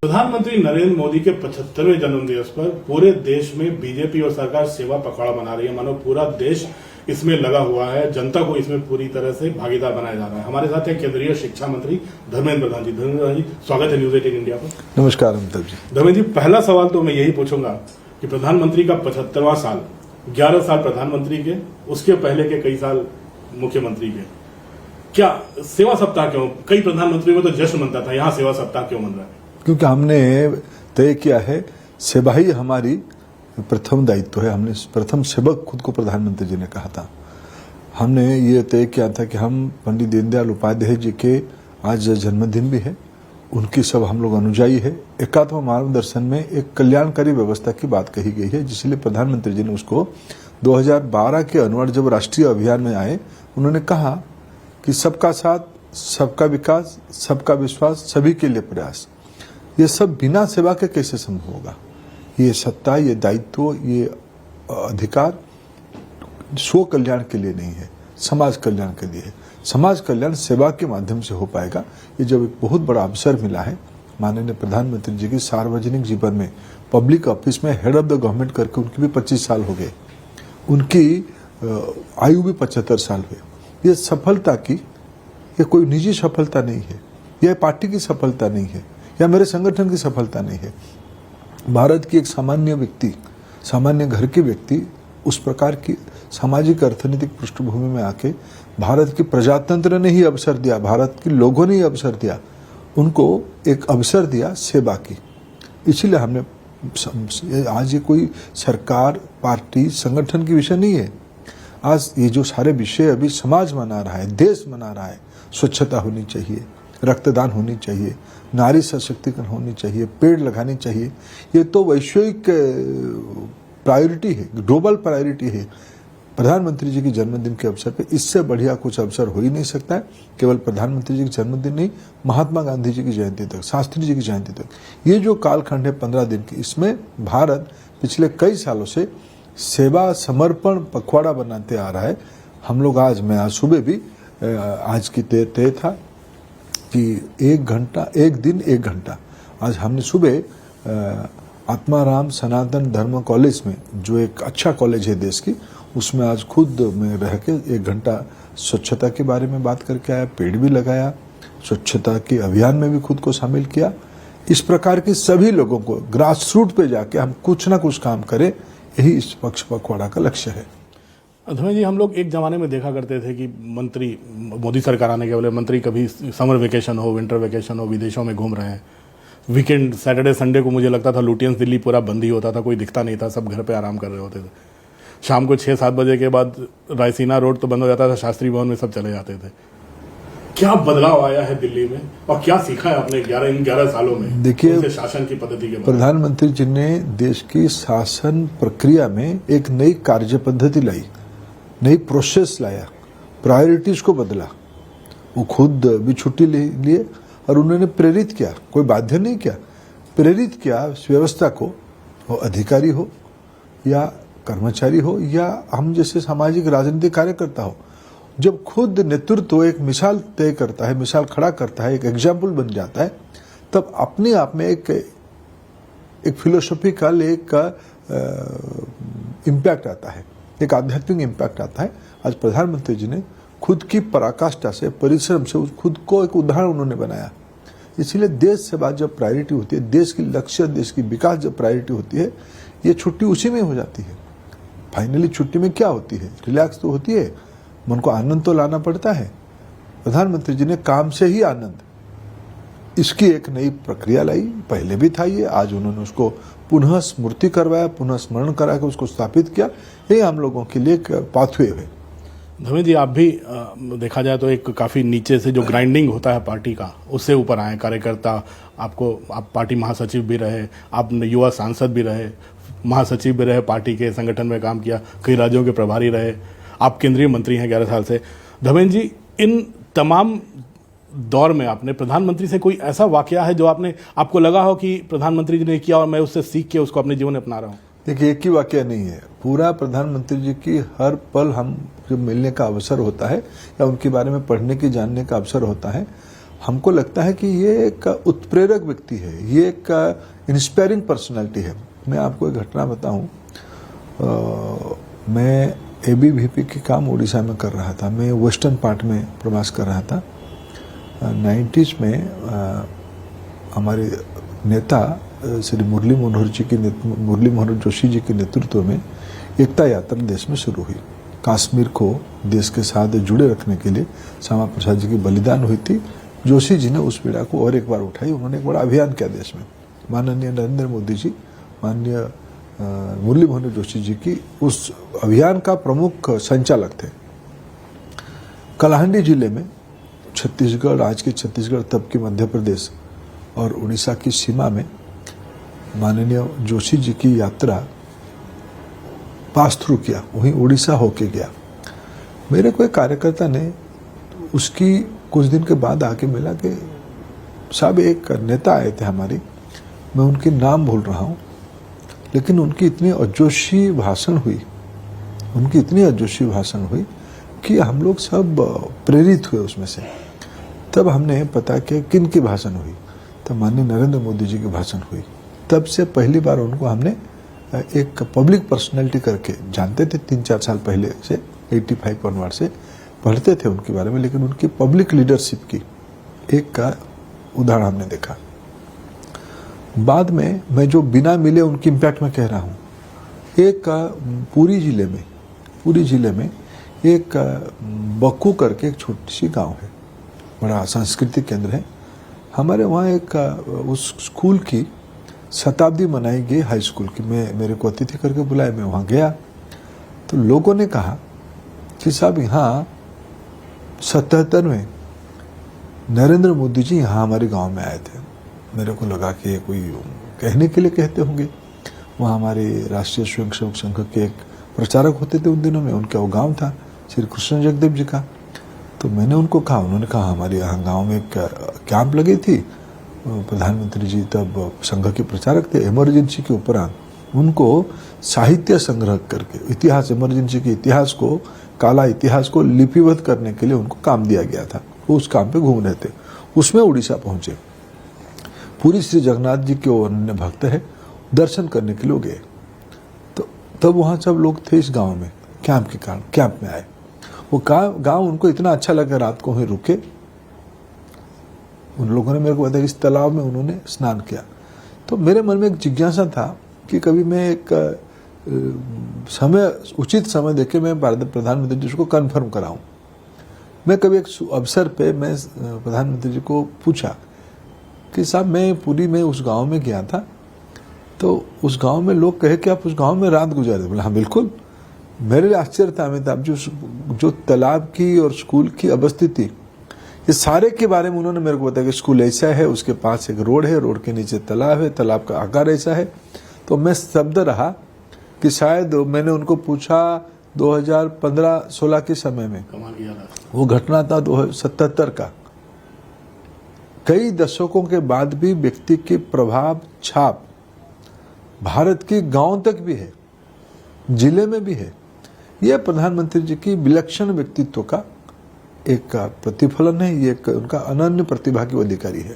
प्रधानमंत्री नरेंद्र मोदी के 75वें जन्मदिवस पर पूरे देश में बीजेपी और सरकार सेवा पखवाड़ा मना रही है। मानो पूरा देश इसमें लगा हुआ है, जनता को इसमें पूरी तरह से भागीदार बनाया जा रहा है। हमारे साथ है केंद्रीय शिक्षा मंत्री धर्मेंद्र प्रधान जी। धर्मेंद्र प्रधान जी, स्वागत है न्यूज 18 इंडिया पर। नमस्कार अमिताभ जी। धर्मेंद्र जी, पहला सवाल तो मैं यही पूछूंगा कि प्रधानमंत्री का 75वां साल, 11 साल प्रधानमंत्री के, उसके पहले के कई साल मुख्यमंत्री के, क्या सेवा सप्ताह क्यों? कई प्रधानमंत्रियों में तो जश्न मनता था, यहाँ सेवा सप्ताह क्यों मन रहा है? क्योंकि हमने तय किया है, सेवा ही हमारी प्रथम दायित्व है। हमने प्रथम सेवक खुद को प्रधानमंत्री जी ने कहा था। हमने ये तय किया था कि हम पंडित दीनदयाल उपाध्याय जी के आज जन्मदिन भी है, उनकी सब हम लोग अनुयायी है। एकात्म मार्गदर्शन में एक कल्याणकारी व्यवस्था की बात कही गई है, जिसलिए प्रधानमंत्री जी ने उसको 2012 के अनुवर जब राष्ट्रीय अभियान में आए, उन्होंने कहा कि सबका साथ, सबका विकास, सबका विश्वास, सभी के लिए प्रयास। ये सब बिना सेवा के कैसे संभव होगा? ये सत्ता, ये दायित्व, ये अधिकार स्व कल्याण के लिए नहीं है, समाज कल्याण के लिए है। समाज कल्याण सेवा के माध्यम से हो पाएगा। ये जब एक बहुत बड़ा अवसर मिला है माननीय प्रधानमंत्री जी की सार्वजनिक जीवन में, पब्लिक ऑफिस में हेड ऑफ द गवर्नमेंट करके उनकी भी 25 साल हो गए, उनकी आयु भी 75 साल हुए। ये सफलता की, ये कोई निजी सफलता नहीं है, यह पार्टी की सफलता नहीं है, या मेरे संगठन की सफलता नहीं है। भारत की एक सामान्य व्यक्ति, सामान्य घर के व्यक्ति उस प्रकार की सामाजिक अर्थनीतिक पृष्ठभूमि में आके भारत की प्रजातंत्र ने ही अवसर दिया, भारत के लोगों ने ही अवसर दिया, उनको एक अवसर दिया सेवा की। इसलिए हमने आज ये कोई सरकार, पार्टी, संगठन की विषय नहीं है। आज ये जो सारे विषय अभी समाज मना रहा है, देश मना रहा है, स्वच्छता होनी चाहिए, रक्तदान होनी चाहिए, नारी सशक्तिकरण होनी चाहिए, पेड़ लगानी चाहिए, ये तो वैश्विक प्रायोरिटी है, ग्लोबल प्रायोरिटी है। प्रधानमंत्री जी के जन्मदिन के अवसर पे इससे बढ़िया कुछ अवसर हो ही नहीं सकता है। केवल प्रधानमंत्री जी के जन्मदिन नहीं, महात्मा गांधी जी की जयंती तक, शास्त्री जी की जयंती तक, ये जो कालखंड है 15 दिन की, इसमें भारत पिछले कई सालों से सेवा समर्पण पखवाड़ा बनाते आ रहा है। हम लोग मैं आज सुबह भी आज की तय था कि 1 घंटा, 1 दिन 1 घंटा, आज हमने सुबह आत्माराम सनातन धर्म कॉलेज में, जो एक अच्छा कॉलेज है देश की, उसमें आज खुद में रह के 1 घंटा स्वच्छता के बारे में बात करके आया, पेड़ भी लगाया, स्वच्छता के अभियान में भी खुद को शामिल किया। इस प्रकार के सभी लोगों को ग्रास रूट पे जाके हम कुछ ना कुछ काम करें, यही इस पक्ष पखवाड़ा का लक्ष्य है। धर्मेंद्र जी, हम लोग एक जमाने में देखा करते थे कि मंत्री, मोदी सरकार आने के पहले मंत्री कभी समर वेकेशन हो, विंटर वेकेशन हो, विदेशों में घूम रहे हैं। वीकेंड, सैटरडे संडे को मुझे लगता था लुटियंस दिल्ली पूरा बंद ही होता था, कोई दिखता नहीं था, सब घर पे आराम कर रहे होते थे। शाम को 6-7 बजे के बाद रायसीना रोड तो बंद हो जाता था, शास्त्री भवन में सब चले जाते थे। क्या बदलाव आया है दिल्ली में और क्या सीखा है आपने 11 सालों में? देखिए, शासन की पद्धति के प्रधानमंत्री जी ने देश की शासन प्रक्रिया में एक नई कार्य पद्धति लाई, नई प्रोसेस लाया, प्रायोरिटीज को बदला। वो खुद भी छुट्टी लिए और उन्होंने प्रेरित किया, कोई बाध्य नहीं किया, प्रेरित किया व्यवस्था को, वो अधिकारी हो या कर्मचारी हो या हम जैसे सामाजिक राजनीतिक कार्यकर्ता हो। जब खुद नेतृत्व एक मिसाल तय करता है, मिसाल खड़ा करता है, एक एग्जाम्पल बन जाता है, तब अपने आप में एक फिलोसॉफिकल एक इम्पैक्ट आता है, एक आध्यात्मिक इम्पैक्ट आता है। आज प्रधानमंत्री जी ने खुद की पराकाष्ठा से, परिश्रम से खुद को एक उदाहरण उन्होंने बनाया। इसलिए देश सेवा जब प्रायोरिटी होती है, देश की लक्ष्य, देश की विकास जब प्रायोरिटी होती है, ये छुट्टी उसी में हो जाती है। फाइनली छुट्टी में क्या होती है? रिलैक्स तो होती है, मन को आनंद तो लाना पड़ता है। प्रधानमंत्री जी ने काम से ही आनंद, इसकी एक नई प्रक्रिया लाई। पहले भी था ये, आज उन्होंने उसको पुनः स्मृति करवाया, पुनः स्मरण करा के उसको स्थापित किया। ये हम लोगों के लिए एक पाथवे है। धर्मेंद्र जी, आप भी देखा जाए तो एक काफ़ी नीचे से जो ग्राइंडिंग होता है पार्टी का, उससे ऊपर आए कार्यकर्ता। आप पार्टी महासचिव भी रहे, आप युवा सांसद भी रहे, महासचिव भी रहे, पार्टी के संगठन में काम किया, कई राज्यों के प्रभारी रहे, आप केंद्रीय मंत्री हैं 11 साल से। धर्मेंद्र जी, इन तमाम दौर में आपने प्रधानमंत्री से कोई ऐसा वाकया है जो आपको लगा हो कि प्रधानमंत्री जी ने किया और मैं उससे सीख के उसको अपने जीवन में अपना रहा हूँ? देखिए, एक ही वाकया नहीं है, पूरा प्रधानमंत्री जी की हर पल हम जब मिलने का अवसर होता है या उनके बारे में पढ़ने की, जानने का अवसर होता है, हमको लगता है कि ये एक उत्प्रेरक व्यक्ति है, ये एक इंस्पायरिंग पर्सनालिटी है। मैं आपको एक घटना बताऊं, मैं ABVP के काम उड़ीसा में कर रहा था, मैं वेस्टर्न पार्ट में प्रवास कर रहा था। 90s में हमारे नेता श्री मुरली मनोहर जोशी जी के नेतृत्व में एकता यात्रा देश में शुरू हुई। कश्मीर को देश के साथ जुड़े रखने के लिए श्यामा प्रसाद जी की बलिदान हुई थी। जोशी जी ने उस पीड़ा को और एक बार उठाई, उन्होंने एक बड़ा अभियान किया देश में। माननीय नरेंद्र मोदी जी, माननीय मुरली मनोहर जोशी जी की उस अभियान का प्रमुख संचालक थे। कलाहंडी जिले में छत्तीसगढ़, आज के छत्तीसगढ़ तब के मध्य प्रदेश और उड़ीसा की सीमा में माननीय जोशी जी की यात्रा पास थ्रू किया, वहीं उड़ीसा होके गया। मेरे को एक कार्यकर्ता ने उसकी कुछ दिन के बाद आके मिला कि साहब एक नेता आए थे हमारी, मैं उनके नाम भूल रहा हूँ, लेकिन उनकी इतनी अजोशी भाषण हुई, कि हम लोग सब प्रेरित हुए उसमें से। तब हमने पता किया किन की भाषण हुई, तब माननीय नरेंद्र मोदी जी की भाषण हुई। तब से पहली बार उनको हमने एक पब्लिक पर्सनैलिटी करके जानते थे, 3-4 साल पहले से 85 ऑनवर्ड से पढ़ते थे उनके बारे में, लेकिन उनकी पब्लिक लीडरशिप की एक का उदाहरण हमने देखा। बाद में मैं जो बिना मिले उनकी इम्पैक्ट में कह रहा हूँ, एक पूरी जिले में एक बक्कू करके एक छोटी सी गांव है, बड़ा सांस्कृतिक केंद्र है। हमारे वहाँ एक उस स्कूल की शताब्दी मनाई गई, हाई स्कूल की। मेरे को अतिथि करके बुलाया, मैं वहाँ गया तो लोगों ने कहा कि साहब यहाँ 77 में नरेंद्र मोदी जी यहाँ हमारे गांव में आए थे। मेरे को लगा कि ये कोई कहने के लिए कहते होंगे। वहाँ हमारे राष्ट्रीय स्वयंसेवक संघ के एक प्रचारक होते थे उन दिनों में, उनका वो गांव था श्री कृष्ण जगदेव जी का। तो मैंने उनको कहा, उन्होंने कहा हमारे यहाँ गांव में एक कैंप लगी थी, प्रधानमंत्री जी तब संघ के प्रचारक थे, इमरजेंसी के उपरांत उनको साहित्य संग्रह करके इतिहास, इमरजेंसी के इतिहास को, काला इतिहास को लिपिबद्ध करने के लिए उनको काम दिया गया था। वो उस काम पे घूम रहे थे, उसमें उड़ीसा पहुंचे। पूरी श्री जगन्नाथ जी के वो अन्य भक्त है, दर्शन करने के लिए गए। तो तब वहाँ सब लोग थे इस गांव में, कैंप के कारण कैंप में आए। वो गांव उनको इतना अच्छा लगा, रात को वहीं रुके। उन लोगों ने मेरे को बताया इस तालाब में उन्होंने स्नान किया। तो मेरे मन में एक जिज्ञासा था कि कभी मैं एक उचित समय देके मैं प्रधानमंत्री जी को कन्फर्म कराऊं। मैं कभी एक अवसर पे मैं प्रधानमंत्री जी को पूछा कि साहब मैं पूरी में उस गांव में गया था, तो उस गांव में लोग कहे कि आप उस गांव में रात गुजारे। बोला हाँ बिल्कुल। मेरे लिए आश्चर्य था अमिताभ, जो तालाब की और स्कूल की अवस्थिति, ये सारे के बारे में उन्होंने मेरे को बताया कि स्कूल ऐसा है, उसके पास एक रोड है, रोड के नीचे तालाब है, तालाब का आकार ऐसा है। तो मैं स्तब्ध रहा कि शायद मैंने उनको पूछा 2015-16 के समय में, वो घटना था 77 का। कई दशकों के बाद भी व्यक्ति की प्रभाव छाप भारत के गांव तक भी है, जिले में भी है। यह प्रधानमंत्री जी की विलक्षण व्यक्तित्व का एक प्रतिफलन है, ये उनका अनन्य प्रतिभा की अधिकारी है।